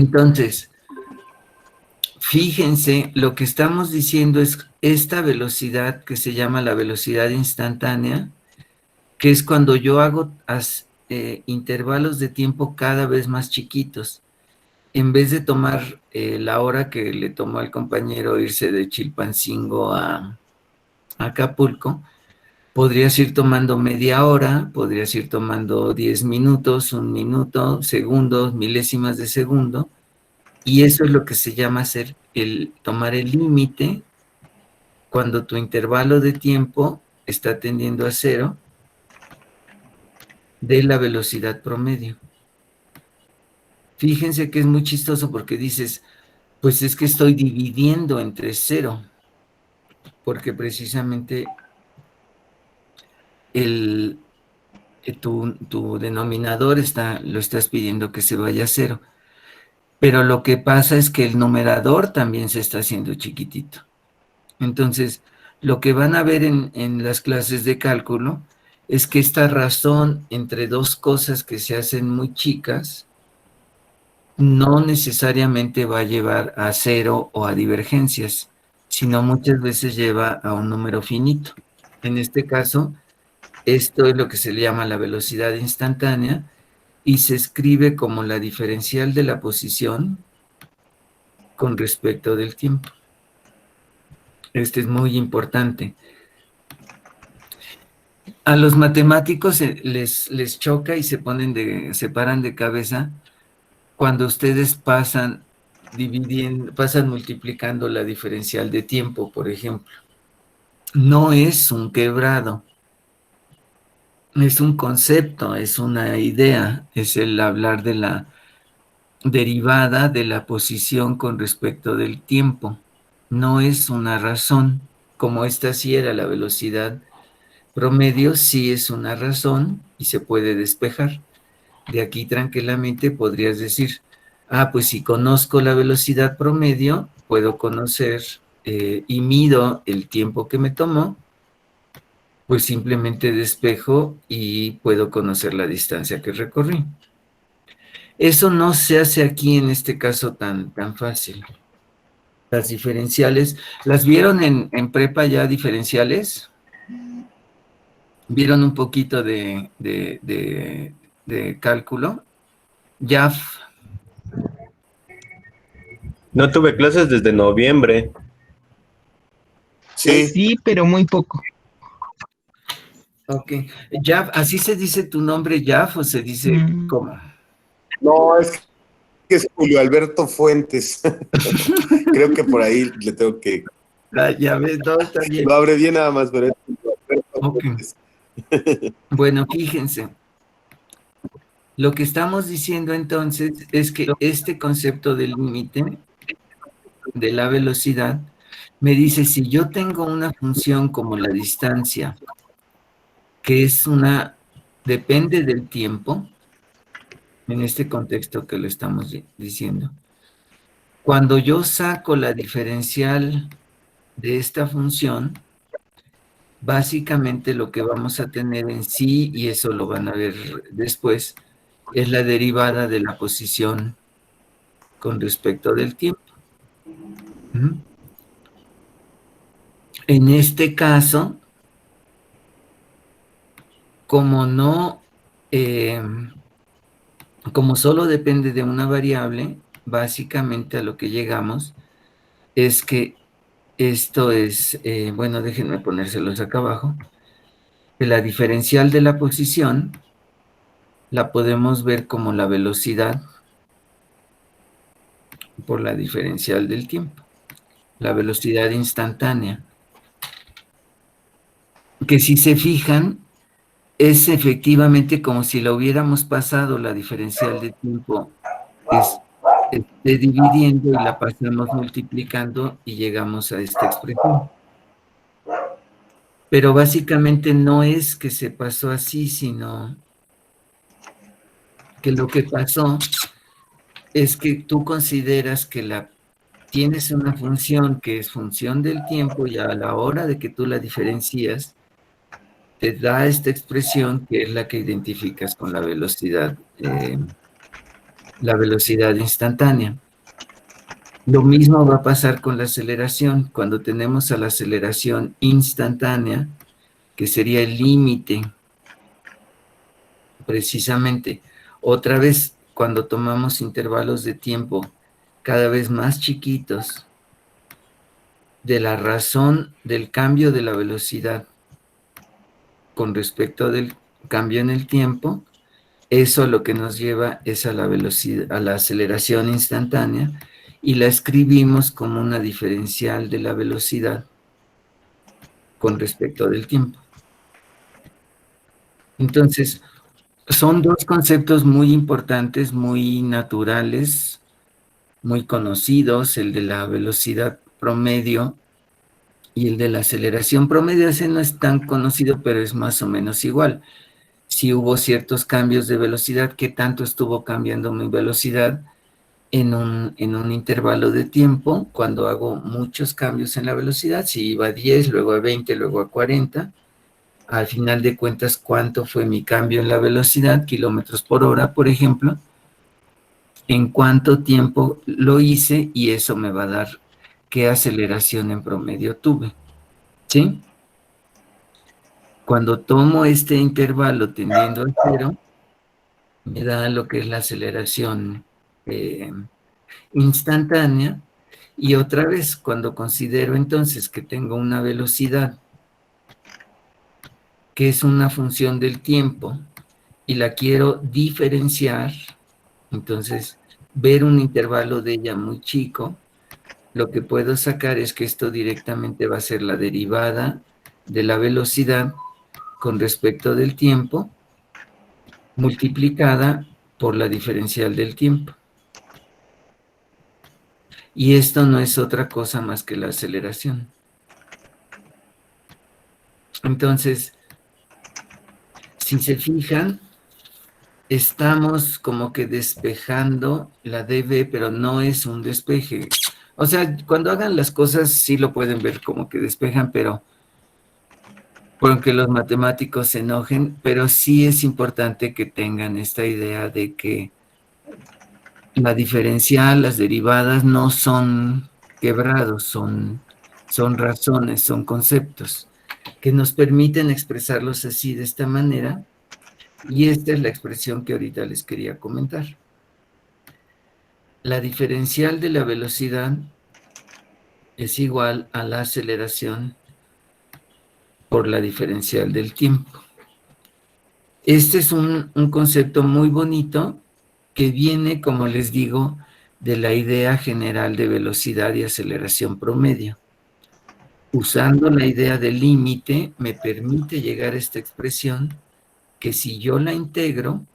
Entonces, fíjense, lo que estamos diciendo es esta velocidad que se llama la velocidad instantánea, que es cuando yo hago intervalos de tiempo cada vez más chiquitos. En vez de tomar la hora que le tomó al compañero irse de Chilpancingo a Acapulco, podrías ir tomando media hora, podrías ir tomando 10 minutos, un minuto, segundos, milésimas de segundo, y eso es lo que se llama tomar el límite cuando tu intervalo de tiempo está tendiendo a cero de la velocidad promedio. Fíjense que es muy chistoso porque dices, pues es que estoy dividiendo entre cero, porque precisamente tu denominador lo estás pidiendo que se vaya a cero. Pero lo que pasa es que el numerador también se está haciendo chiquitito. Entonces, lo que van a ver en las clases de cálculo es que esta razón entre dos cosas que se hacen muy chicas no necesariamente va a llevar a cero o a divergencias, sino muchas veces lleva a un número finito. En este caso, esto es lo que se le llama la velocidad instantánea y se escribe como la diferencial de la posición con respecto del tiempo. Este es muy importante. A los matemáticos les choca y se paran de cabeza cuando ustedes pasan multiplicando la diferencial de tiempo, por ejemplo. No es un quebrado, es un concepto, es una idea, es el hablar de la derivada de la posición con respecto del tiempo. No es una razón, como esta sí era la velocidad promedio, sí es una razón y se puede despejar. De aquí tranquilamente podrías decir, pues si conozco la velocidad promedio, puedo conocer y mido el tiempo que me tomó, pues simplemente despejo y puedo conocer la distancia que recorrí. Eso no se hace aquí en este caso tan fácil. Las diferenciales, ¿las vieron en prepa ya diferenciales? ¿Vieron un poquito de cálculo? Ya. No tuve clases desde noviembre. Sí, pero muy poco. Ok. Jaf, ¿así se dice tu nombre, Jaf, o se dice cómo? No, es que es Julio Alberto Fuentes. Creo que por ahí le tengo que... Ya ves, no, está bien. Lo abrevié nada más, pero es Julio Alberto Fuentes. Bueno, fíjense. Lo que estamos diciendo entonces es que este concepto del límite de la velocidad me dice, si yo tengo una función como la distancia, que es depende del tiempo, en este contexto que lo estamos diciendo, cuando yo saco la diferencial de esta función, básicamente lo que vamos a tener en sí, y eso lo van a ver después, es la derivada de la posición con respecto del tiempo. En este caso, como como solo depende de una variable, básicamente a lo que llegamos es que esto es, bueno, déjenme ponérselos acá abajo, que la diferencial de la posición la podemos ver como la velocidad por la diferencial del tiempo, la velocidad instantánea, que si se fijan, es efectivamente como si lo hubiéramos pasado la diferencial de tiempo, dividiendo y la pasamos multiplicando y llegamos a esta expresión. Pero básicamente no es que se pasó así, sino que lo que pasó es que tú consideras que tienes una función que es función del tiempo y a la hora de que tú la diferencias, te da esta expresión que es la que identificas con la velocidad la velocidad instantánea. Lo mismo va a pasar con la aceleración. Cuando tenemos a la aceleración instantánea, que sería el límite, precisamente. Otra vez, cuando tomamos intervalos de tiempo cada vez más chiquitos, de la razón del cambio de la velocidad con respecto del cambio en el tiempo, eso lo que nos lleva es a la velocidad, a la aceleración instantánea, y la escribimos como una diferencial de la velocidad con respecto del tiempo. Entonces, son dos conceptos muy importantes, muy naturales, muy conocidos, el de la velocidad promedio y el de la aceleración promedio. Ese no es tan conocido, pero es más o menos igual. Si hubo ciertos cambios de velocidad, ¿qué tanto estuvo cambiando mi velocidad en un intervalo de tiempo? Cuando hago muchos cambios en la velocidad, si iba a 10, luego a 20, luego a 40, al final de cuentas, ¿cuánto fue mi cambio en la velocidad? Kilómetros por hora, por ejemplo, en cuánto tiempo lo hice, y eso me va a dar qué aceleración en promedio tuve, ¿sí? Cuando tomo este intervalo tendiendo a cero, me da lo que es la aceleración instantánea. Y otra vez, cuando considero entonces que tengo una velocidad que es una función del tiempo y la quiero diferenciar, entonces ver un intervalo de ella muy chico, lo que puedo sacar es que esto directamente va a ser la derivada de la velocidad con respecto del tiempo multiplicada por la diferencial del tiempo. Y esto no es otra cosa más que la aceleración. Entonces, si se fijan, estamos como que despejando la dB, pero no es un despeje. O sea, cuando hagan las cosas sí lo pueden ver como que despejan, pero porque los matemáticos se enojen, pero sí es importante que tengan esta idea de que la diferencial, las derivadas no son quebrados, son razones, son conceptos que nos permiten expresarlos así, de esta manera, y esta es la expresión que ahorita les quería comentar. La diferencial de la velocidad es igual a la aceleración por la diferencial del tiempo. Este es un concepto muy bonito que viene, como les digo, de la idea general de velocidad y aceleración promedio. Usando la idea del límite, me permite llegar a esta expresión que si yo la integro,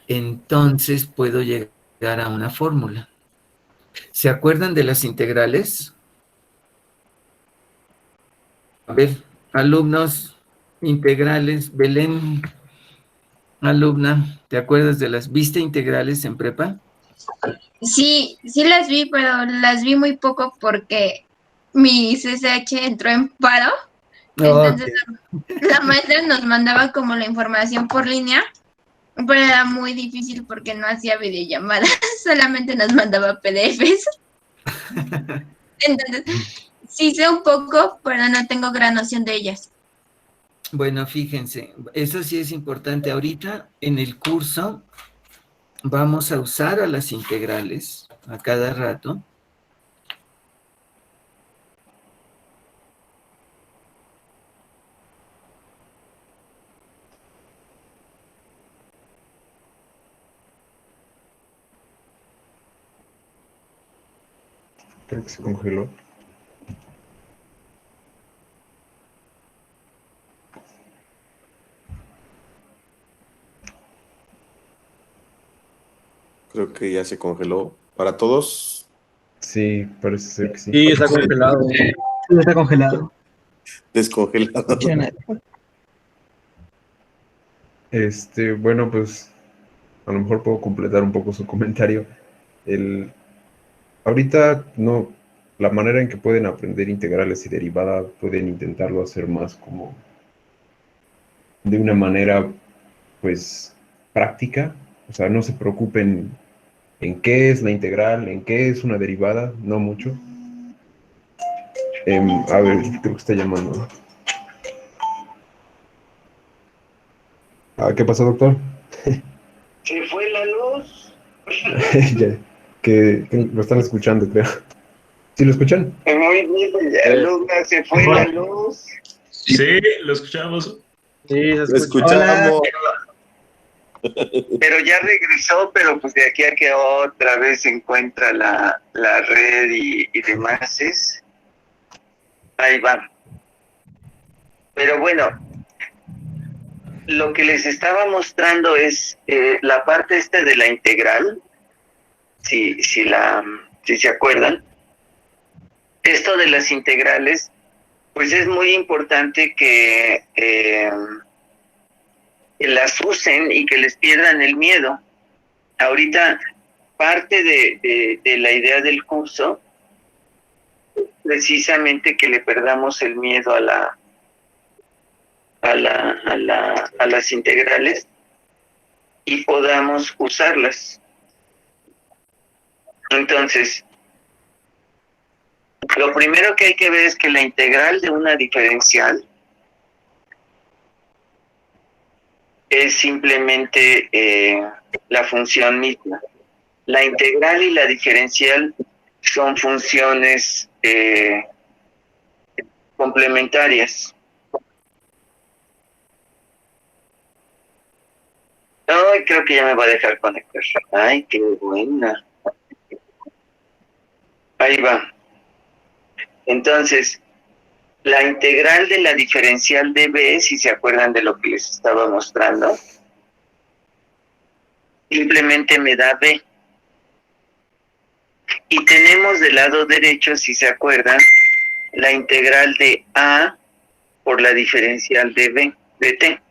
entonces puedo llegar a una fórmula. ¿Se acuerdan de las integrales? A ver, alumnos integrales, Belén, alumna, ¿te acuerdas de las, viste integrales en prepa? Sí, sí las vi, pero las vi muy poco porque mi CCH entró en paro. Entonces la maestra nos mandaba como la información por línea, pero era muy difícil porque no hacía videollamadas, solamente nos mandaba PDFs. Entonces, sí sé un poco, pero no tengo gran noción de ellas. Bueno, fíjense, eso sí es importante. Ahorita en el curso vamos a usar a las integrales a cada rato. Creo que se congeló. Creo que ya se congeló. ¿Para todos? Sí, parece ser que sí. Sí, está congelado. Sí, está congelado. Descongelado. Bueno, pues a lo mejor puedo completar un poco su comentario. Ahorita no, la manera en que pueden aprender integrales y derivadas pueden intentarlo hacer más como de una manera, pues, práctica, o sea, no se preocupen en qué es la integral, en qué es una derivada, no mucho. A ver, creo que está llamando. ¿Qué pasó, doctor? Se fue la luz. Ya, que lo están escuchando, creo. ¿Sí lo escuchan? Muy bien, Lucas, se fue la luz. Sí, lo escuchamos. Sí, Lo escuchamos. Pero ya regresó, pero pues de aquí a que otra vez se encuentra la red y demás. Ahí va. Pero bueno, lo que les estaba mostrando es la parte esta de la integral, si se acuerdan. Esto de las integrales, pues es muy importante que las usen y que les pierdan el miedo. Ahorita, parte de la idea del curso, precisamente que le perdamos el miedo a las integrales y podamos usarlas. Entonces, lo primero que hay que ver es que la integral de una diferencial es simplemente la función misma. La integral y la diferencial son funciones complementarias. Ay, creo que ya me va a dejar conectar. Ay, qué buena. Ahí va. Entonces, la integral de la diferencial de B, si se acuerdan de lo que les estaba mostrando, simplemente me da B. Y tenemos del lado derecho, si se acuerdan, la integral de A por la diferencial de B, de T.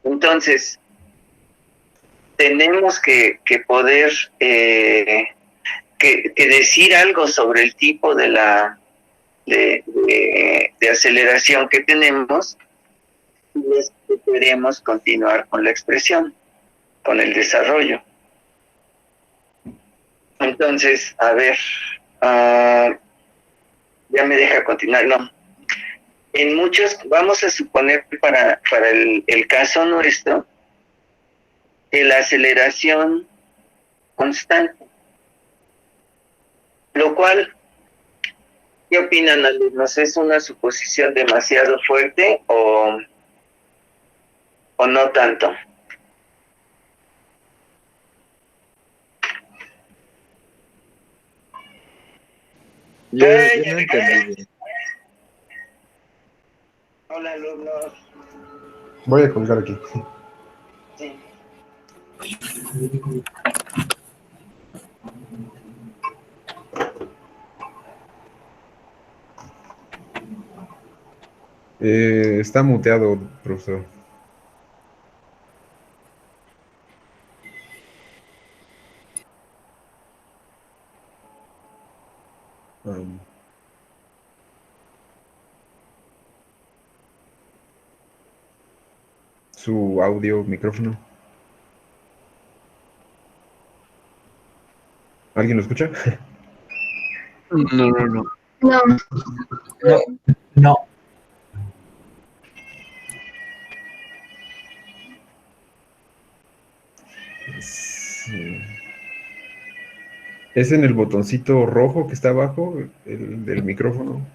Entonces, tenemos que poder que decir algo sobre el tipo de de aceleración que tenemos y queremos continuar con la expresión, con el desarrollo. Entonces, a ver, ya me deja continuar, no. En muchos, vamos a suponer para el caso nuestro, que la aceleración constante, lo cual, ¿qué opinan, alumnos? ¿Es una suposición demasiado fuerte o no tanto? Yo no entendí bien. Hola, alumnos. Voy a colgar aquí. Sí. Está muteado, profesor. Su audio, micrófono. ¿Alguien lo escucha? No, no, no. No. No. No. Sí. ¿Es en el botoncito rojo que está abajo, el del micrófono?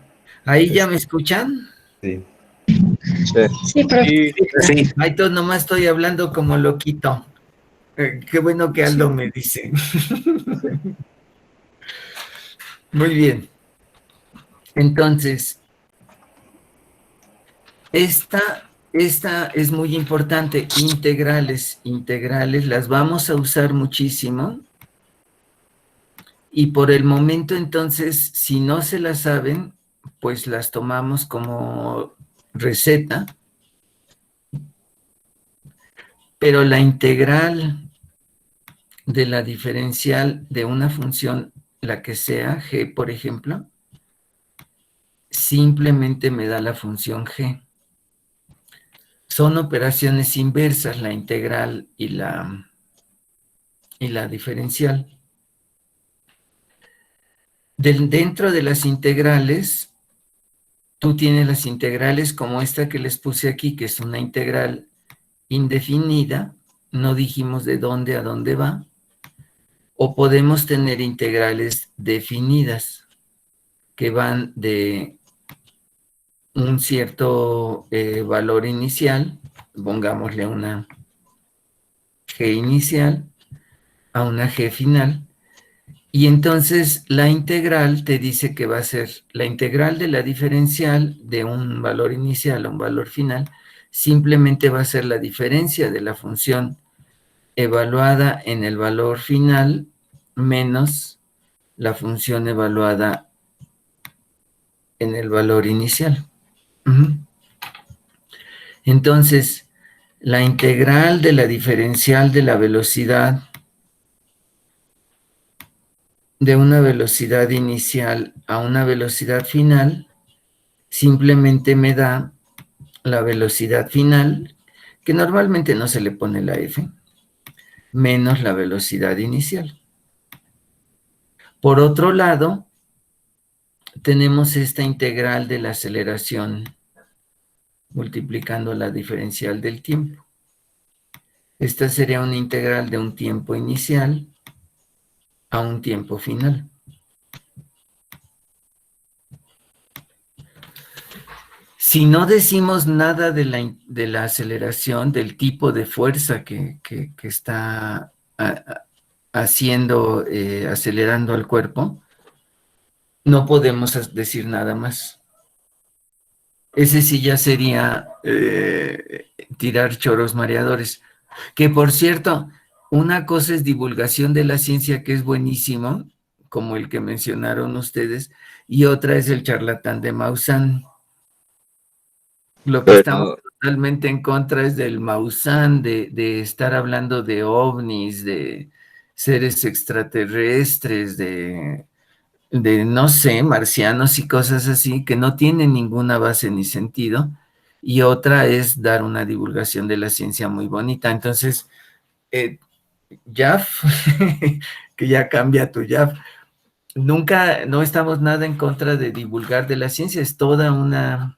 ¿Ahí ya me escuchan? Sí. Sí, profe. Sí. Ay, entonces nomás estoy hablando como loquito. Qué bueno que Aldo me dice. Muy bien. Entonces, esta es muy importante. Integrales las vamos a usar muchísimo. Y por el momento, entonces, si no se las saben, pues las tomamos como receta. Pero la integral de la diferencial de una función, la que sea, g, por ejemplo, simplemente me da la función g. son operaciones inversas, la integral y la diferencial. Dentro de las integrales, tú tienes las integrales como esta que les puse aquí, que es una integral indefinida, no dijimos de dónde a dónde va, o podemos tener integrales definidas, que van de un cierto valor inicial, pongámosle una g inicial, a una g final, y entonces la integral te dice que va a ser la integral de la diferencial de un valor inicial a un valor final, simplemente va a ser la diferencia de la función evaluada en el valor final menos la función evaluada en el valor inicial. Entonces, la integral de la diferencial de la velocidad de una velocidad inicial a una velocidad final simplemente me da la velocidad final, que normalmente no se le pone la f, menos la velocidad inicial. Por otro lado, tenemos esta integral de la aceleración multiplicando la diferencial del tiempo. Esta sería una integral de un tiempo inicial a un tiempo final. Si no decimos nada de la aceleración, del tipo de fuerza que está haciendo, acelerando al cuerpo, no podemos decir nada más. Ese sí ya sería tirar choros mareadores. Que por cierto, una cosa es divulgación de la ciencia, que es buenísimo, como el que mencionaron ustedes, y otra es el charlatán de Maussan. Lo que estamos totalmente en contra es del Maussan, de estar hablando de ovnis, de seres extraterrestres, de no sé, marcianos y cosas así, que no tienen ninguna base ni sentido, y otra es dar una divulgación de la ciencia muy bonita. Entonces, Yaf, que ya cambia tu Yaf, no estamos nada en contra de divulgar de la ciencia, es toda una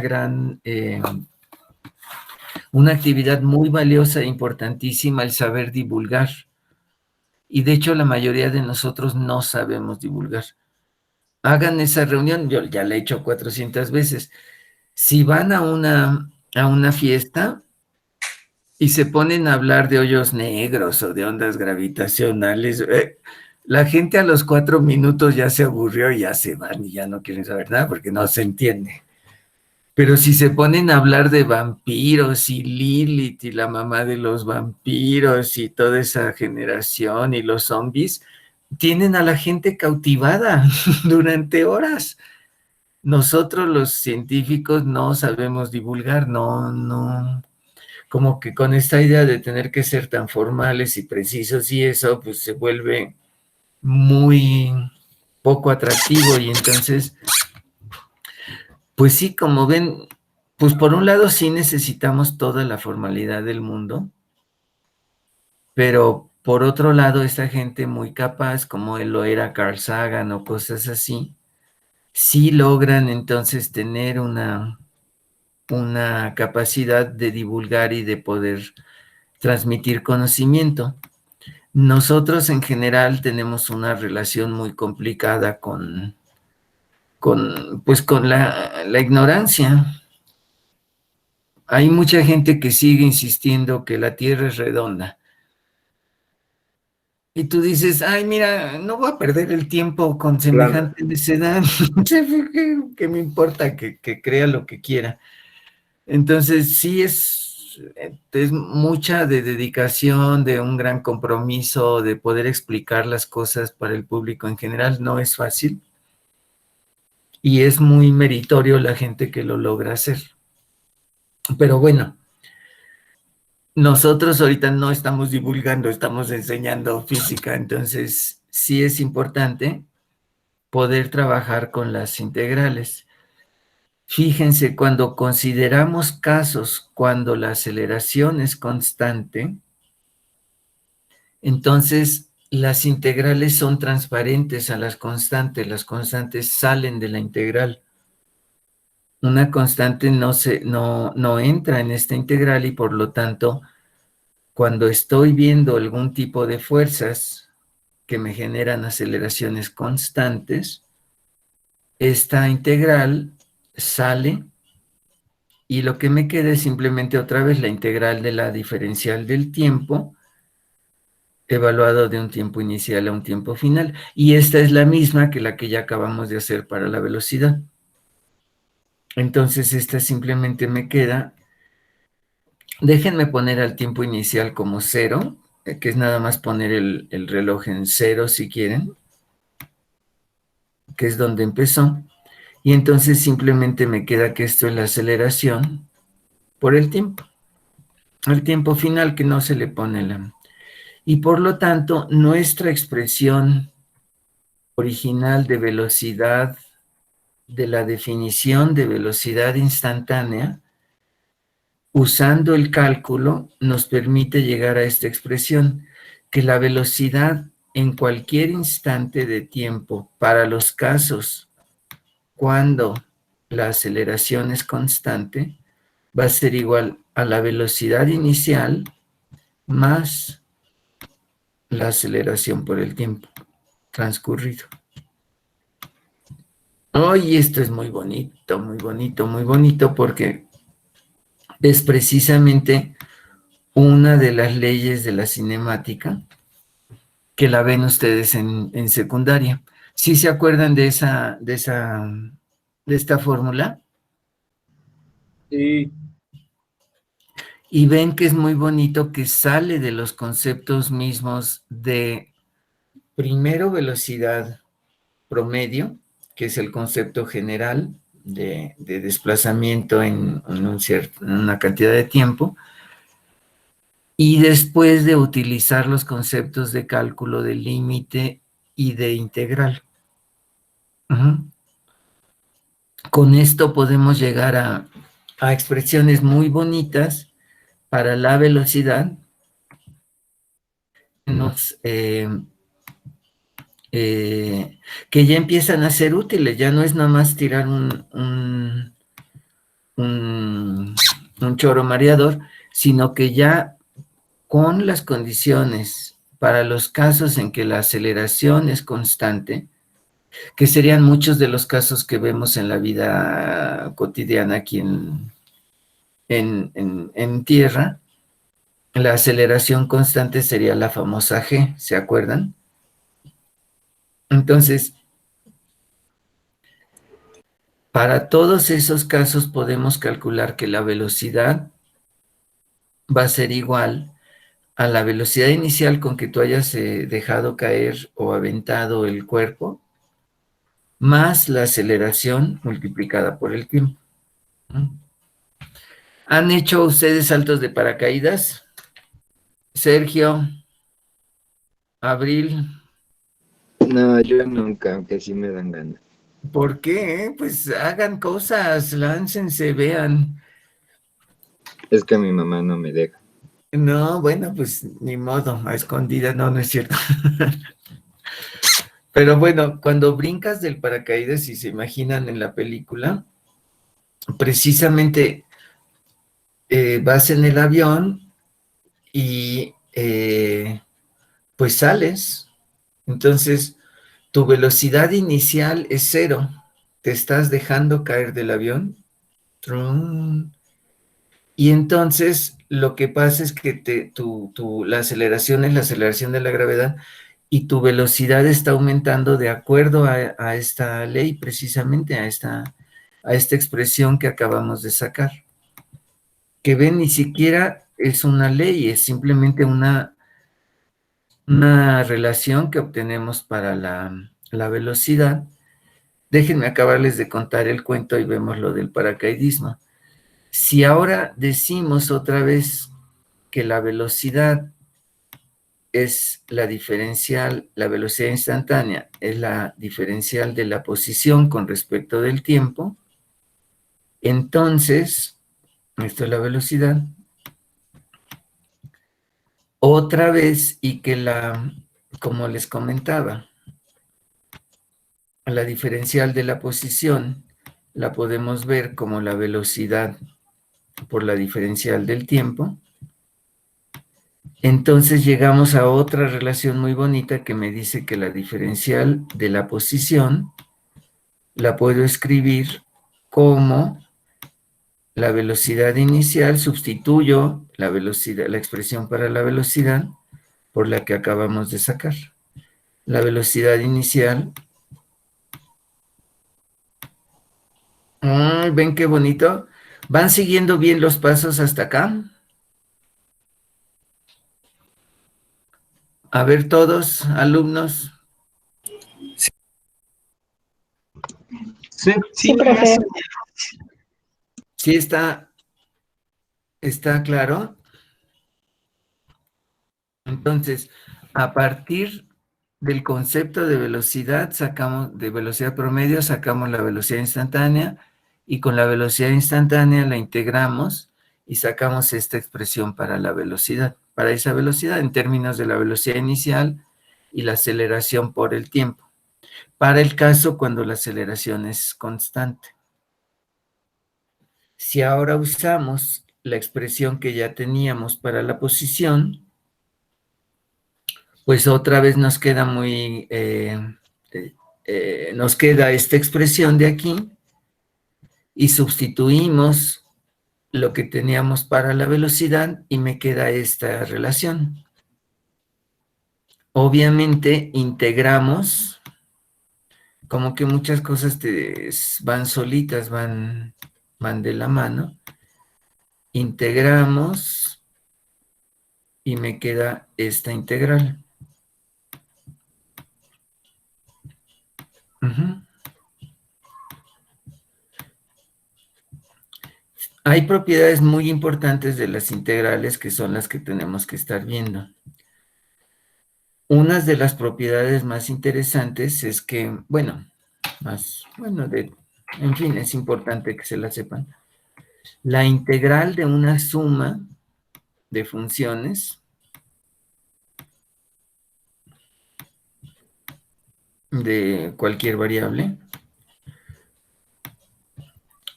gran, una actividad muy valiosa e importantísima el saber divulgar. Y de hecho la mayoría de nosotros no sabemos divulgar. Hagan esa reunión, yo ya la he hecho 400 veces. Si van a una fiesta y se ponen a hablar de hoyos negros o de ondas gravitacionales, la gente a los 4 minutos ya se aburrió y ya se van y ya no quieren saber nada porque no se entiende. Pero si se ponen a hablar de vampiros y Lilith y la mamá de los vampiros y toda esa generación y los zombies, tienen a la gente cautivada durante horas. Nosotros los científicos no sabemos divulgar, no, como que con esta idea de tener que ser tan formales y precisos y eso, pues se vuelve muy poco atractivo y entonces, pues sí, como ven, pues por un lado sí necesitamos toda la formalidad del mundo, pero por otro lado esta gente muy capaz, como lo era Carl Sagan o cosas así, sí logran entonces tener una capacidad de divulgar y de poder transmitir conocimiento. Nosotros en general tenemos una relación muy complicada con la ignorancia. Hay mucha gente que sigue insistiendo que la Tierra es redonda. Y tú dices, ay, mira, no voy a perder el tiempo con semejante necedad. ¿Qué me importa que crea lo que quiera? Entonces, sí es mucha de dedicación, de un gran compromiso, de poder explicar las cosas para el público en general. No es fácil. Y es muy meritorio la gente que lo logra hacer. Pero bueno, nosotros ahorita no estamos divulgando, estamos enseñando física, entonces sí es importante poder trabajar con las integrales. Fíjense, cuando consideramos casos cuando la aceleración es constante, entonces las integrales son transparentes a las constantes salen de la integral. Una constante no entra en esta integral y por lo tanto, cuando estoy viendo algún tipo de fuerzas que me generan aceleraciones constantes, esta integral sale y lo que me queda es simplemente otra vez la integral de la diferencial del tiempo evaluado de un tiempo inicial a un tiempo final. Y esta es la misma que la que ya acabamos de hacer para la velocidad. Entonces esta simplemente me queda. Déjenme poner al tiempo inicial como 0, que es nada más poner el reloj en 0 si quieren, que es donde empezó. Y entonces simplemente me queda que esto es la aceleración por el tiempo final que no se le pone la. Y por lo tanto, nuestra expresión original de velocidad, de la definición de velocidad instantánea, usando el cálculo, nos permite llegar a esta expresión, que la velocidad en cualquier instante de tiempo, para los casos cuando la aceleración es constante, va a ser igual a la velocidad inicial más la aceleración por el tiempo transcurrido. Hoy esto es muy bonito, muy bonito, muy bonito, porque es precisamente una de las leyes de la cinemática que la ven ustedes en secundaria. ¿Sí se acuerdan de esta fórmula? Sí. Y ven que es muy bonito, que sale de los conceptos mismos de primero velocidad promedio, que es el concepto general de desplazamiento en una cantidad de tiempo, y después de utilizar los conceptos de cálculo de límite y de integral. Con esto podemos llegar a expresiones muy bonitas para la velocidad, que ya empiezan a ser útiles. Ya no es nada más tirar un choro mareador, sino que ya con las condiciones para los casos en que la aceleración es constante, que serían muchos de los casos que vemos en la vida cotidiana aquí en tierra, la aceleración constante sería la famosa G, ¿se acuerdan? Entonces, para todos esos casos podemos calcular que la velocidad va a ser igual a la velocidad inicial con que tú hayas dejado caer o aventado el cuerpo, más la aceleración multiplicada por el tiempo. ¿Han hecho ustedes saltos de paracaídas? Sergio, Abril. No, yo nunca, aunque sí me dan ganas. ¿Por qué? Pues hagan cosas, láncense, vean. Es que mi mamá no me deja. No, bueno, pues ni modo, a escondidas, no es cierto. Pero bueno, cuando brincas del paracaídas, si se imaginan en la película, precisamente vas en el avión y pues sales. Entonces, tu velocidad inicial es 0. Te estás dejando caer del avión. Y entonces lo que pasa es que la aceleración es la aceleración de la gravedad y tu velocidad está aumentando de acuerdo a esta ley, precisamente a esta expresión que acabamos de sacar. Que ven, ni siquiera es una ley, es simplemente una relación que obtenemos para la velocidad. Déjenme acabarles de contar el cuento y vemos lo del paracaidismo. Si ahora decimos otra vez que la velocidad es la diferencial, la velocidad instantánea es la diferencial de la posición con respecto del tiempo, Entonces, esto es la velocidad. Otra vez, y que como les comentaba, la diferencial de la posición la podemos ver como la velocidad por la diferencial del tiempo. Entonces llegamos a otra relación muy bonita que me dice que la diferencial de la posición la puedo escribir como la velocidad inicial, sustituyo la velocidad, la expresión para la velocidad por la que acabamos de sacar. La velocidad inicial. ¿Ven qué bonito? ¿Van siguiendo bien los pasos hasta acá? A ver todos, alumnos. Sí, profe. ¿Sí está claro? Entonces, a partir del concepto de velocidad, de velocidad promedio, sacamos la velocidad instantánea, y con la velocidad instantánea la integramos y sacamos esta expresión para la velocidad, para esa velocidad en términos de la velocidad inicial y la aceleración por el tiempo, para el caso cuando la aceleración es constante. Si ahora usamos la expresión que ya teníamos para la posición, pues otra vez nos queda nos queda esta expresión de aquí, y sustituimos lo que teníamos para la velocidad y me queda esta relación. Obviamente integramos, como que muchas cosas van solitas, van de la mano. Integramos y me queda esta integral. Hay propiedades muy importantes de las integrales que son las que tenemos que estar viendo. Una de las propiedades más interesantes es que, en fin, es importante que se la sepan. La integral de una suma de funciones de cualquier variable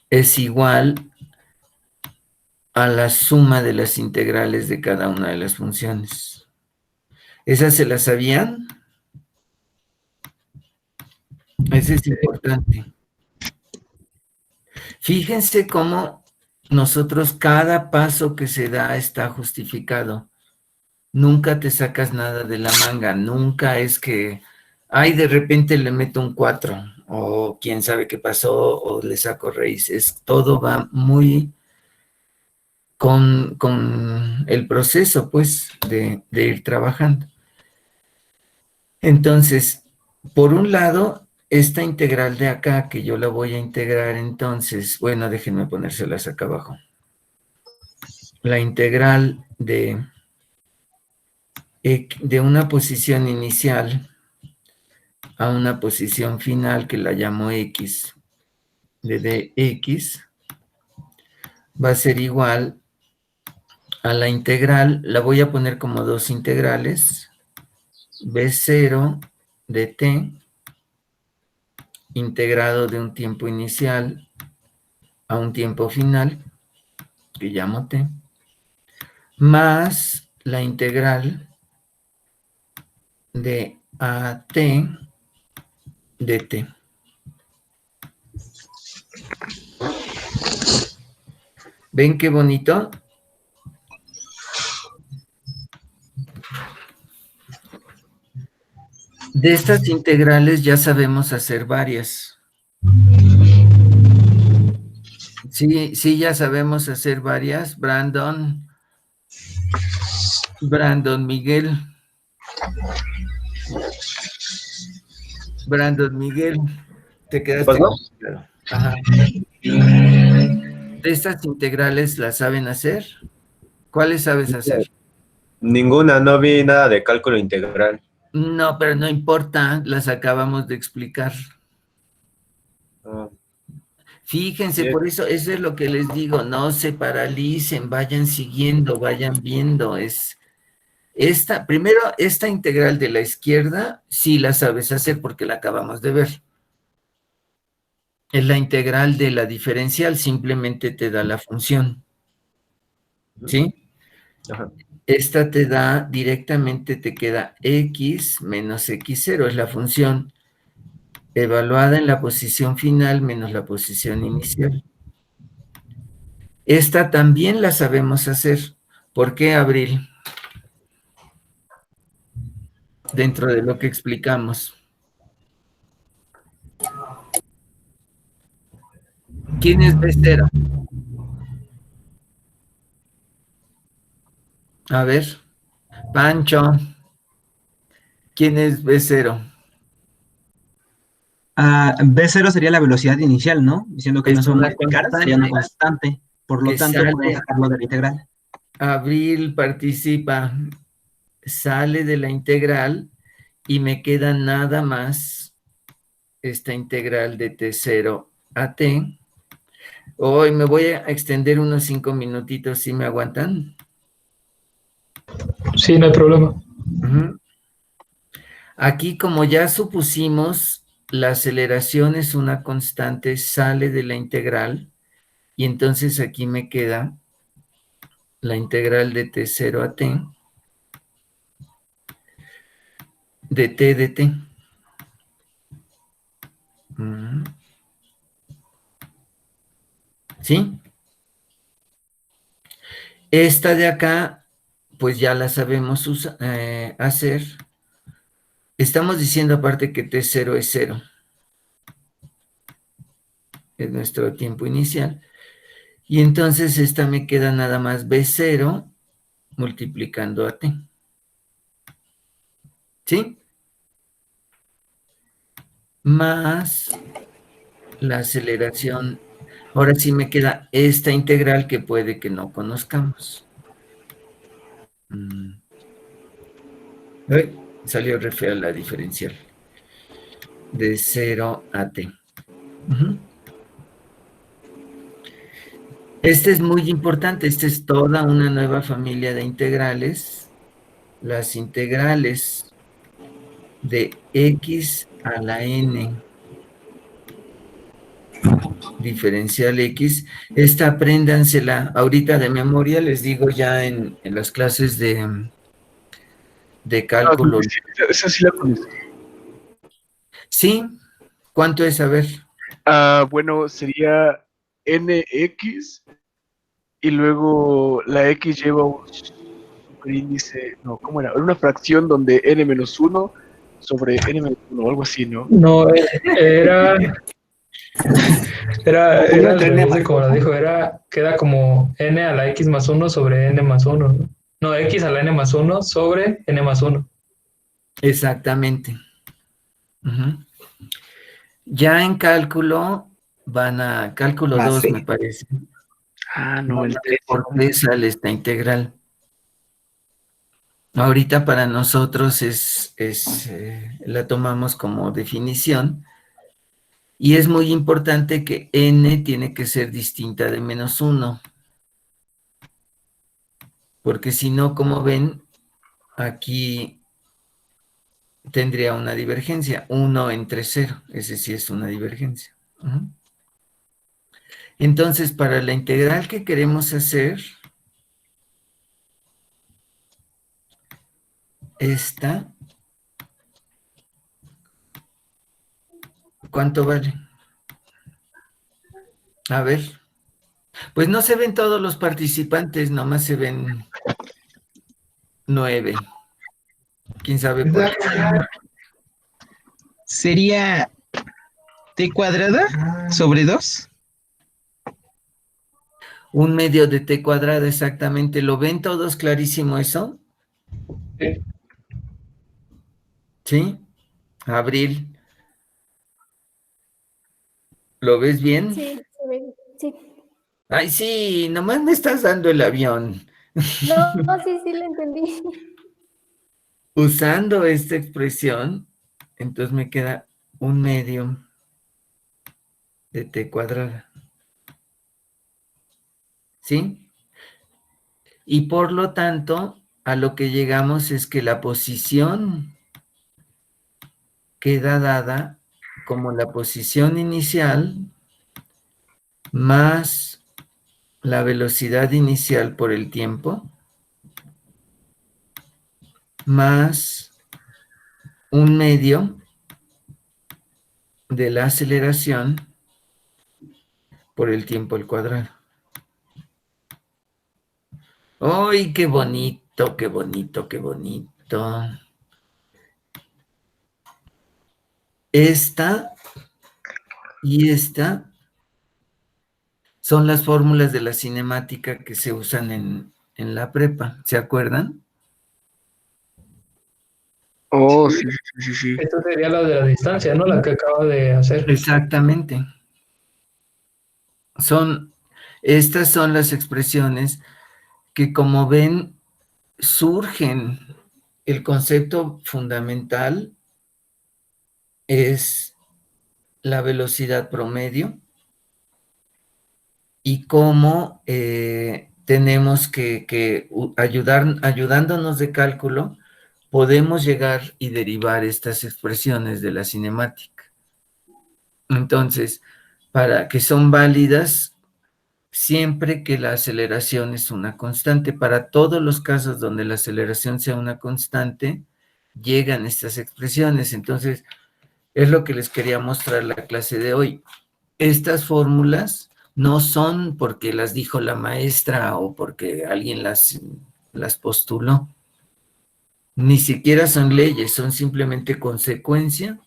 es igual a la suma de las integrales de cada una de las funciones. ¿Esas se las sabían? Eso es importante. Fíjense cómo nosotros, cada paso que se da está justificado. Nunca te sacas nada de la manga, nunca es que, de repente le meto un 4, o quién sabe qué pasó, o le saco raíces. Todo va muy con el proceso, pues, de ir trabajando. Entonces, por un lado, esta integral de acá, que yo la voy a integrar entonces, déjenme ponérselas acá abajo. La integral de una posición inicial a una posición final, que la llamo x, de dx, va a ser igual a la integral, la voy a poner como dos integrales, b0 de t, integrado de un tiempo inicial a un tiempo final, que llamo t, más la integral de at de t. ¿Ven qué bonito? De estas integrales ya sabemos hacer varias. Sí, ya sabemos hacer varias. Brandon Miguel. ¿Te quedaste? Claro. Ajá. ¿De estas integrales las saben hacer? ¿Cuáles sabes hacer? Ninguna, no vi nada de cálculo integral. No, pero no importa, las acabamos de explicar. Fíjense, Bien. por eso es lo que les digo, no se paralicen, vayan siguiendo, vayan viendo. Primero, esta integral de la izquierda, sí la sabes hacer porque la acabamos de ver. Es la integral de la diferencial, simplemente te da la función. ¿Sí? Ajá. Esta te da directamente, te queda x menos x0, es la función evaluada en la posición final menos la posición inicial. Esta también la sabemos hacer. ¿Por qué, Abril? Dentro de lo que explicamos. ¿Quién es B0? A ver, Pancho. ¿Quién es B0? B0 sería la velocidad inicial, ¿no? Diciendo que no Es se va a una modificar, sería una constante. Por lo que tanto, podemos sale, sacarlo de la integral. Abril participa, sale de la integral y me queda nada más esta integral de T0 a T. Hoy me voy a extender unos 5 minutitos, ¿sí me aguantan? Sí, no hay problema. Aquí, como ya supusimos, la aceleración es una constante, sale de la integral, y entonces aquí me queda la integral de T0 a T, de T de T. ¿Sí? Esta de acá, pues ya la sabemos hacer. Estamos diciendo aparte que T0 es 0. Es nuestro tiempo inicial. Y entonces esta me queda nada más B0 multiplicando a T. ¿Sí? Más la aceleración. Ahora sí me queda esta integral que puede que no conozcamos. Salió re fea la diferencial. De 0 a T. Este es muy importante. Esta es toda una nueva familia de integrales. Las integrales de x a la n diferencial x. Esta apréndansela ahorita de memoria, les digo ya en las clases de cálculo. Esa sí la conozco. ¿Sí? ¿Cuánto es? A ver. Bueno, sería nx y luego la x lleva un superíndice, no, ¿cómo era? Una fracción donde n-1 sobre n-1 o algo así, ¿no? No, era al revés de como lo dijo, queda como n a la x más 1 sobre n más 1, ¿no? No, x a la n más 1 sobre n más 1. Exactamente. Ya en cálculo van a cálculo 2, me parece. No, el 3. ¿Por qué sale esta integral? Ahorita para nosotros la tomamos como definición, y es muy importante que n tiene que ser distinta de -1, porque si no, como ven, aquí tendría una divergencia, 1 entre 0, ese sí es una divergencia. Entonces, para la integral que queremos hacer, esta, ¿cuánto vale? A ver, pues no se ven todos los participantes, nomás se ven 9. ¿Quién sabe por qué? ¿Sería t cuadrada sobre 2? Un medio de t cuadrada, exactamente. ¿Lo ven todos clarísimo eso? Sí. ¿Sí? Abril. ¿Lo ves bien? Sí, sí. Ay, sí, nomás me estás dando el avión. No, sí, lo entendí. Usando esta expresión, entonces me queda un medio de t cuadrada. ¿Sí? Y por lo tanto, a lo que llegamos es que la posición queda dada como la posición inicial más la velocidad inicial por el tiempo más un medio de la aceleración por el tiempo al cuadrado. ¡Ay, qué bonito, qué bonito, qué bonito! Esta y esta son las fórmulas de la cinemática que se usan en la prepa, ¿se acuerdan? Oh, sí, sí, sí, sí. Esto sería la de la distancia, ¿no? La que acaba de hacer. Exactamente. Estas son las expresiones que, como ven, surgen. El concepto fundamental es la velocidad promedio y cómo tenemos que ayudándonos de cálculo, podemos llegar y derivar estas expresiones de la cinemática. Entonces, para que son válidas siempre que la aceleración es una constante. Para todos los casos donde la aceleración sea una constante, llegan estas expresiones. Entonces, es lo que les quería mostrar la clase de hoy. Estas fórmulas no son porque las dijo la maestra o porque alguien las postuló. Ni siquiera son leyes, son simplemente consecuencia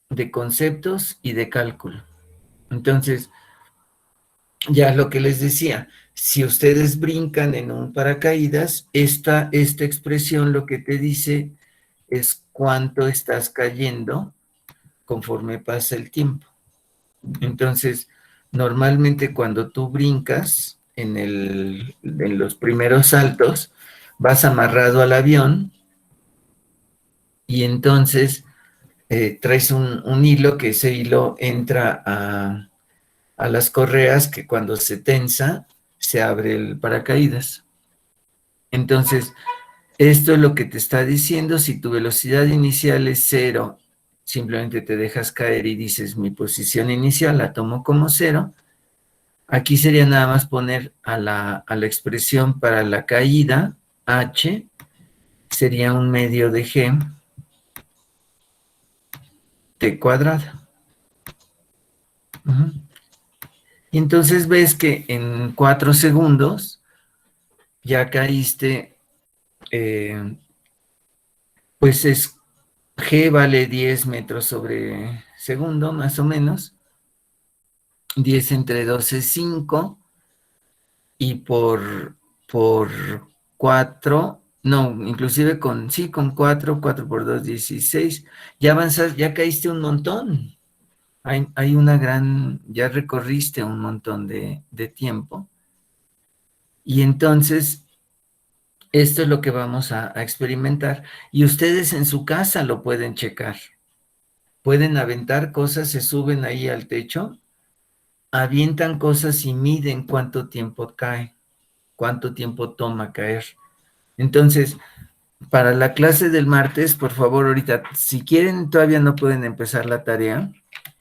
de conceptos y de cálculo. Entonces, ya lo que les decía, si ustedes brincan en un paracaídas, esta expresión lo que te dice es cuánto estás cayendo conforme pasa el tiempo. Entonces, normalmente cuando tú brincas en los primeros saltos, vas amarrado al avión y entonces traes un hilo, que ese hilo entra a las correas, que cuando se tensa, se abre el paracaídas. Entonces, esto es lo que te está diciendo. Si tu velocidad inicial es 0, simplemente te dejas caer y dices, mi posición inicial la tomo como 0. Aquí sería nada más poner a la expresión para la caída, h, sería un medio de g, t cuadrada. Y entonces ves que en 4 segundos ya caíste, pues g vale 10 metros sobre segundo, más o menos. 10 entre 2 es 5, y por 4, no, inclusive con 4 por 2, 16, ya avanzas, ya caíste un montón. Hay una gran, ya recorriste un montón de tiempo. Y entonces, esto es lo que vamos a experimentar. Y ustedes en su casa lo pueden checar. Pueden aventar cosas, se suben ahí al techo, avientan cosas y miden cuánto tiempo cae, cuánto tiempo toma caer. Entonces, para la clase del martes, por favor, ahorita, si quieren, todavía no pueden empezar la tarea,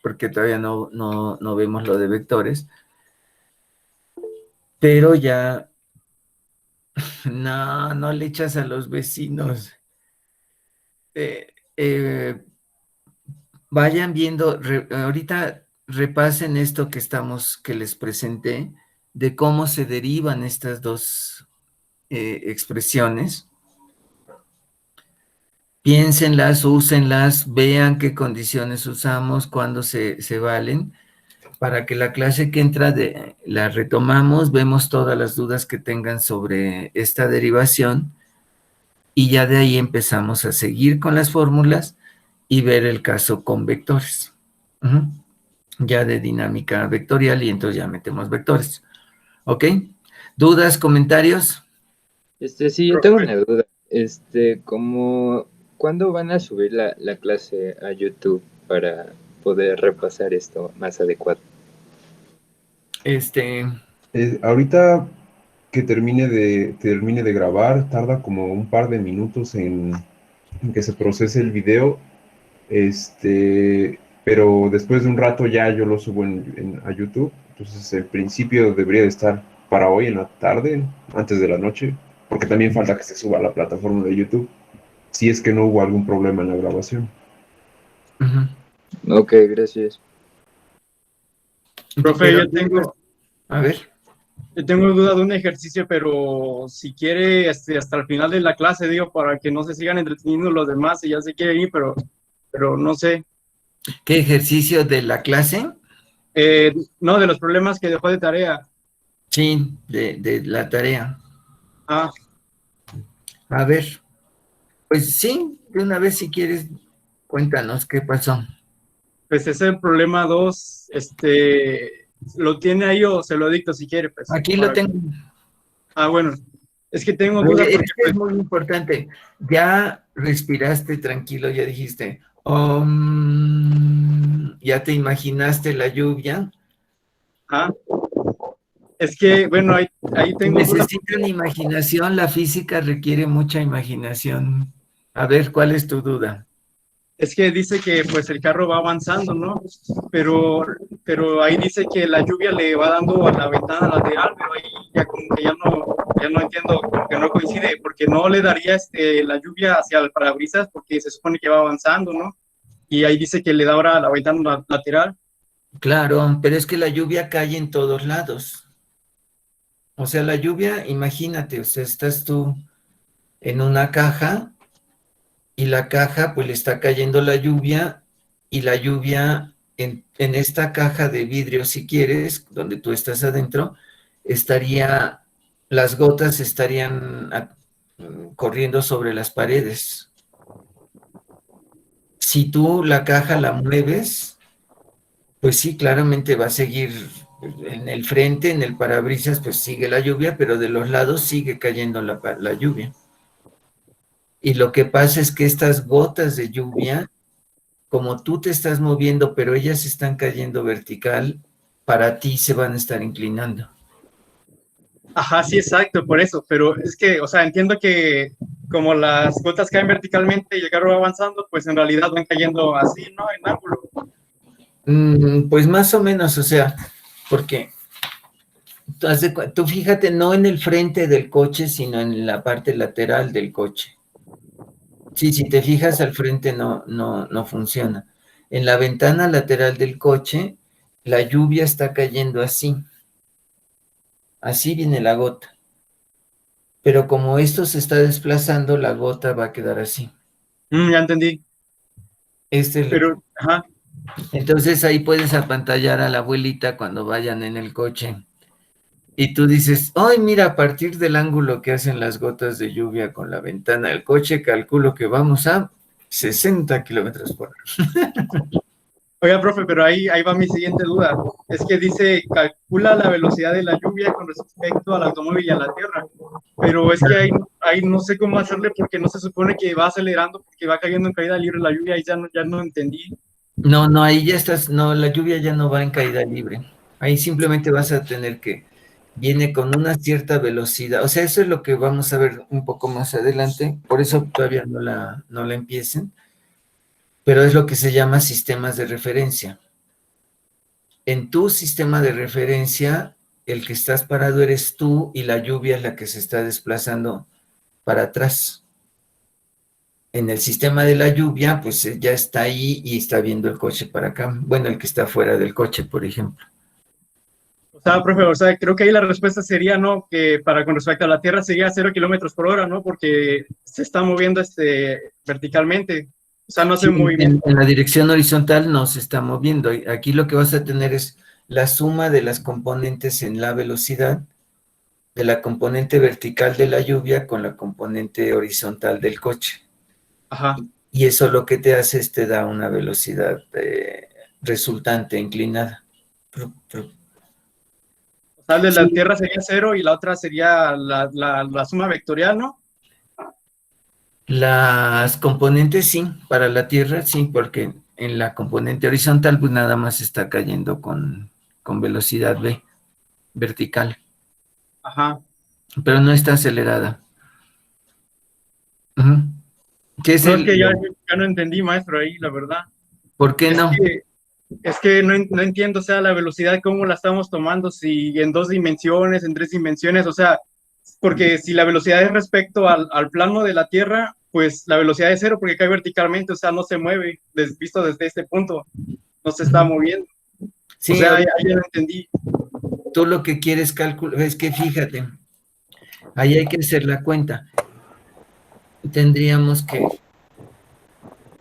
porque todavía no vemos lo de vectores, pero ya, no le echas a los vecinos. Vayan viendo, ahorita repasen esto que les presenté, de cómo se derivan estas dos expresiones. Piénsenlas, úsenlas, vean qué condiciones usamos, cuándo se valen, para que la clase que entra la retomamos, vemos todas las dudas que tengan sobre esta derivación y ya de ahí empezamos a seguir con las fórmulas y ver el caso con vectores. Ya de dinámica vectorial, y entonces ya metemos vectores. ¿Ok? ¿Dudas, comentarios? Sí, yo tengo una duda. ¿Cuándo van a subir la clase a YouTube para poder repasar esto más adecuado? Ahorita que termine de grabar, tarda como un par de minutos en que se procese el video, pero después de un rato ya yo lo subo a YouTube, entonces el principio debería de estar para hoy en la tarde, antes de la noche, porque también falta que se suba a la plataforma de YouTube, si es que no hubo algún problema en la grabación. Ok, gracias. Profe, yo tengo... A ver. Yo tengo duda de un ejercicio, pero si quiere, hasta el final de la clase, digo, para que no se sigan entreteniendo los demás, y ya se quieren ir, pero no sé. ¿Qué ejercicio de la clase? No, de los problemas que dejó de tarea. Sí, de la tarea. Ah. A ver, pues sí, de una vez si quieres, cuéntanos qué pasó. Pues ese problema 2, ¿lo tiene ahí o se lo dicto si quiere? Pues, aquí lo tengo. Ah, bueno, es que tengo duda porque... Es muy importante, ya respiraste tranquilo, ya dijiste, ya te imaginaste la lluvia. Ah, es que, bueno, ahí tengo duda. Necesitan imaginación, la física requiere mucha imaginación. A ver, ¿cuál es tu duda? Es que dice que pues el carro va avanzando, ¿no? Pero ahí dice que la lluvia le va dando a la ventana lateral, pero ahí ya como que ya no entiendo, como que no coincide, porque no le daría la lluvia hacia el parabrisas porque se supone que va avanzando, ¿no? Y ahí dice que le da ahora a la ventana lateral. Claro, pero es que la lluvia cae en todos lados. O sea, la lluvia, imagínate, o sea, estás tú en una caja y la caja, pues le está cayendo la lluvia y la lluvia en esta caja de vidrio, si quieres, donde tú estás adentro, las gotas estarían corriendo sobre las paredes. Si tú la caja la mueves, pues sí, claramente va a seguir en el frente, en el parabrisas, pues sigue la lluvia, pero de los lados sigue cayendo la lluvia. Y lo que pasa es que estas gotas de lluvia, como tú te estás moviendo, pero ellas están cayendo vertical, para ti se van a estar inclinando. Ajá, sí, exacto, por eso, pero es que, o sea, entiendo que como las gotas caen verticalmente y el carro va avanzando, pues en realidad van cayendo así, ¿no? En ángulo. Pues más o menos, o sea, porque tú fíjate, no en el frente del coche, sino en la parte lateral del coche. Sí, si te fijas al frente no funciona. En la ventana lateral del coche, la lluvia está cayendo así. Así viene la gota. Pero como esto se está desplazando, la gota va a quedar así. Ya entendí. Pero, ajá. Entonces ahí puedes apantallar a la abuelita cuando vayan en el coche. Y tú dices, ay, mira, a partir del ángulo que hacen las gotas de lluvia con la ventana del coche, calculo que vamos a 60 kilómetros por hora. Oiga, profe, pero ahí va mi siguiente duda. Es que dice, calcula la velocidad de la lluvia con respecto al automóvil y a la tierra. Pero es que ahí no sé cómo hacerle porque no se supone que va acelerando porque va cayendo en caída libre la lluvia y ya no entendí. No, ahí ya estás, no, la lluvia ya no va en caída libre. Ahí simplemente vas a tener que, viene con una cierta velocidad. O sea, eso es lo que vamos a ver un poco más adelante. Por eso todavía no la empiecen. Pero es lo que se llama sistemas de referencia. En tu sistema de referencia, el que estás parado eres tú y la lluvia es la que se está desplazando para atrás. En el sistema de la lluvia, pues ya está ahí y está viendo el coche para acá. Bueno, el que está fuera del coche, por ejemplo. O sea, profe, o sea, creo que ahí la respuesta sería, ¿no? Que con respecto a la Tierra sería 0 kilómetros por hora, ¿no? Porque se está moviendo verticalmente. O sea, no hace movimiento. En la dirección horizontal no se está moviendo. Aquí lo que vas a tener es la suma de las componentes en la velocidad, de la componente vertical de la lluvia con la componente horizontal del coche. Ajá. Y eso lo que te hace es te da una velocidad resultante inclinada. O sea, de la Tierra sería 0 y la otra sería la suma vectorial, ¿no? Las componentes sí, para la Tierra sí, porque en la componente horizontal pues nada más está cayendo con velocidad v. vertical. Ajá. Pero no está acelerada. Uh-huh. ¿Qué es No, es que ya no entendí, maestro, ahí, la verdad. ¿Por qué no? Es que no entiendo, o sea, la velocidad, cómo la estamos tomando, si en 2 dimensiones, en 3 dimensiones, o sea, porque si la velocidad es respecto al plano de la Tierra, pues la velocidad es 0 porque cae verticalmente, o sea, no se mueve, visto desde este punto, no se está moviendo. Sí, o sea, ya lo entendí. Tú lo que quieres calcular, es que fíjate, ahí hay que hacer la cuenta. Tendríamos que,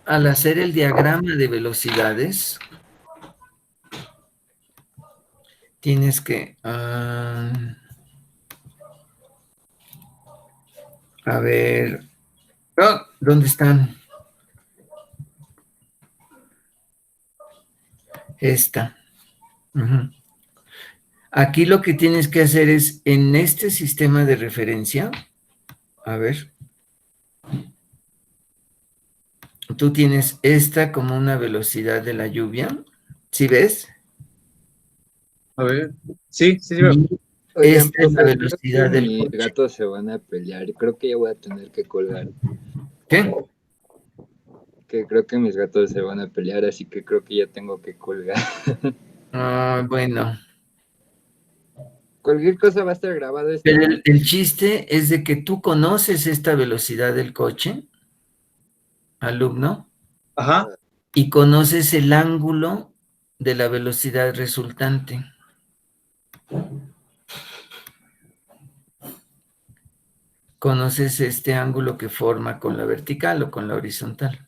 al hacer el diagrama de velocidades, tienes que, a ver, ¿dónde están? Esta. Uh-huh. Aquí lo que tienes que hacer es, en este sistema de referencia, a ver, tú tienes esta como una velocidad de la lluvia, ¿sí ves? A ver, sí veo. Oigan, Esta es la velocidad del mis coche. gatos se van a pelear. Creo que ya voy a tener que colgar. ¿Qué? Que creo que mis gatos se van a pelear, así que creo que ya tengo que colgar. Bueno. Cualquier cosa va a estar grabado. Pero el chiste es de que tú conoces esta velocidad del coche, alumno. Ajá. Y conoces el ángulo de la velocidad resultante. Conoces este ángulo que forma con la vertical o con la horizontal.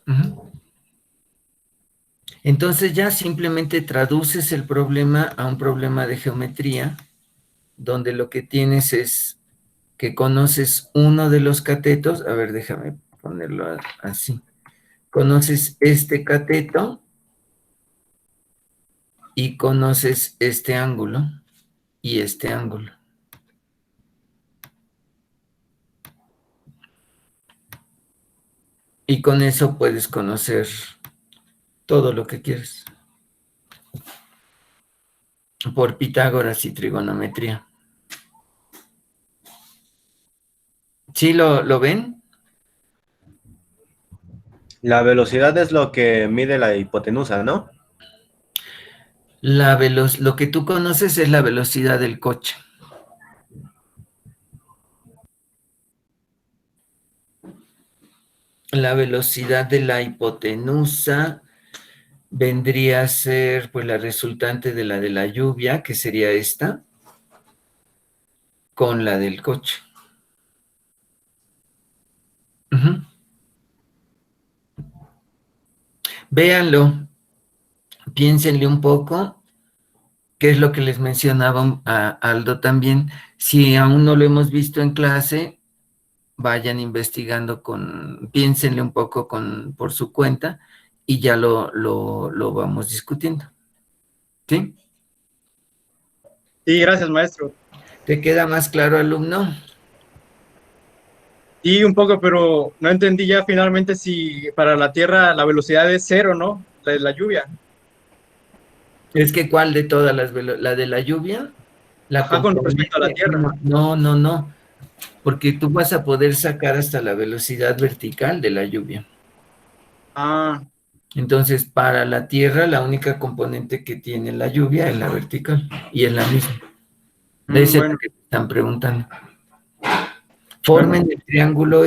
Uh-huh. Entonces ya simplemente traduces el problema a un problema de geometría, donde lo que tienes es que conoces uno de los catetos. A ver, déjame ponerlo así. Conoces este cateto y conoces este ángulo y este ángulo. Y con eso puedes conocer todo lo que quieres. Por Pitágoras y trigonometría. ¿Sí lo ven? La velocidad es lo que mide la hipotenusa, ¿no? Lo que tú conoces es la velocidad del coche. La velocidad de la hipotenusa vendría a ser pues la resultante de la lluvia, que sería esta, con la del coche. Uh-huh. Véanlo, piénsenle un poco, qué es lo que les mencionaba a Aldo también. Si aún no lo hemos visto en clase, vayan investigando piénsenle un poco por su cuenta y ya lo vamos discutiendo. ¿Sí? Sí, gracias, maestro. ¿Te queda más claro, alumno? Sí, un poco, pero no entendí ya finalmente si para la Tierra la velocidad es 0, ¿no? La de la lluvia. Es que ¿cuál de todas la de la lluvia? Ajá, con respecto a la Tierra. No, porque tú vas a poder sacar hasta la velocidad vertical de la lluvia. Entonces, para la Tierra, la única componente que tiene la lluvia es la vertical, y es la misma. Es la que te están preguntando. Formen el triángulo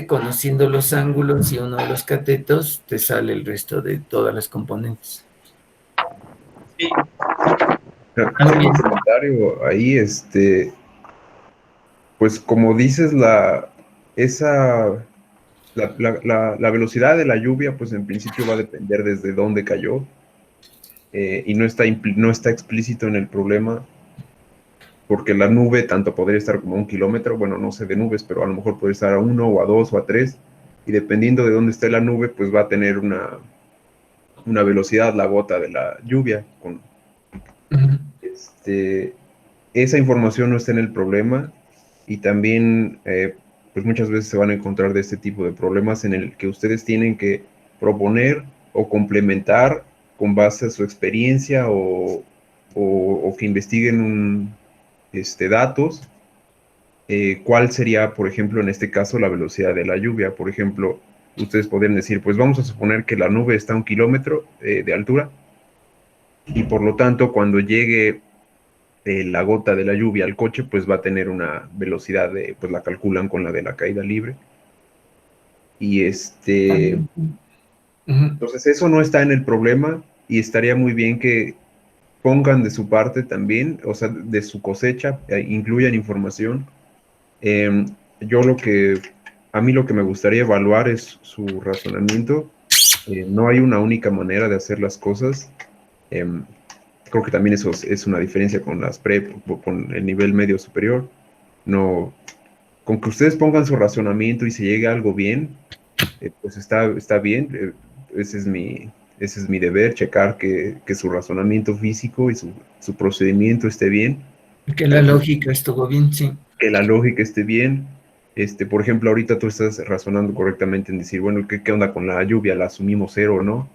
conociendo los ángulos y uno de los catetos, te sale el resto de todas las componentes. Sí. Un comentario ahí, pues como dices, la velocidad de la lluvia, pues en principio va a depender desde dónde cayó, y no está explícito en el problema, porque la nube tanto podría estar como a 1 kilómetro, bueno, no sé de nubes, pero a lo mejor puede estar a 1 o a 2 o a 3, y dependiendo de dónde esté la nube, pues va a tener una velocidad la gota de la lluvia. Esa información no está en el problema, y también pues muchas veces se van a encontrar de este tipo de problemas en el que ustedes tienen que proponer o complementar con base a su experiencia o que investiguen datos, cuál sería, por ejemplo, en este caso, la velocidad de la lluvia. Por ejemplo, ustedes podrían decir, pues vamos a suponer que la nube está a 1 kilómetro de altura y por lo tanto cuando llegue la gota de la lluvia al coche, pues va a tener una velocidad pues la calculan con la de la caída libre. Y entonces eso no está en el problema y estaría muy bien que pongan de su parte también, o sea, de su cosecha, incluyan información. A mí lo que me gustaría evaluar es su razonamiento. No hay una única manera de hacer las cosas. Creo que también eso es una diferencia con las prep, con el nivel medio superior. No, con que ustedes pongan su razonamiento y se llegue a algo bien, pues está bien. Ese es mi deber, checar que su razonamiento físico y su procedimiento esté bien. Que la lógica estuvo bien, sí. Que la lógica esté bien. Por ejemplo, ahorita tú estás razonando correctamente en decir, bueno, ¿qué onda con la lluvia? ¿La asumimos cero o no?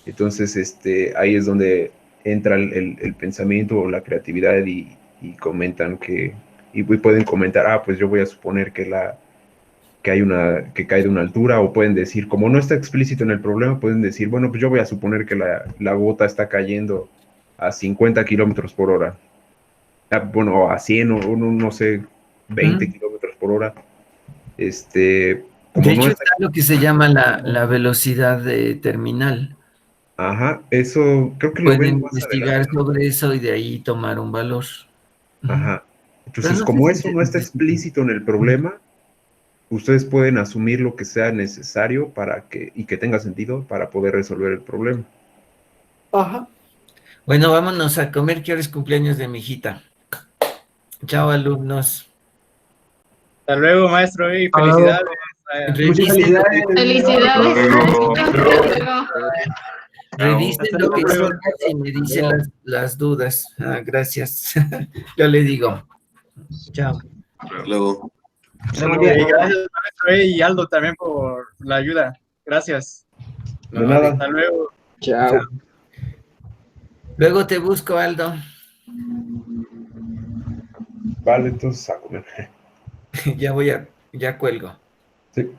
Entonces, ahí es donde entra el pensamiento o la creatividad y comentan y pueden comentar, pues yo voy a suponer que cae de una altura, o pueden decir, como no está explícito en el problema, pueden decir, bueno, pues yo voy a suponer que la gota está cayendo a 50 kilómetros por hora. Bueno, a 100 o no sé, 20 kilómetros por hora. De hecho, está lo que se llama la velocidad terminal. Ajá, eso creo que lo pueden ven más investigar adelante. sobre eso y de ahí tomar un valor. Ajá. Entonces, como eso no está explícito en el problema, ustedes pueden asumir lo que sea necesario y que tenga sentido para poder resolver el problema. Ajá. Bueno, vámonos a comer, que ahora es cumpleaños de mi hijita. Chao, alumnos. Hasta luego, maestro, y felicidades. Revisen Hasta lo que luego. hicimos y me dicen las dudas. Gracias. Yo le digo. Chao. Luego. Y gracias, maestro, y Aldo también por la ayuda. Gracias. De nada. Hasta luego. Chao. Luego te busco, Aldo. Vale, entonces a comer. Ya cuelgo. Sí.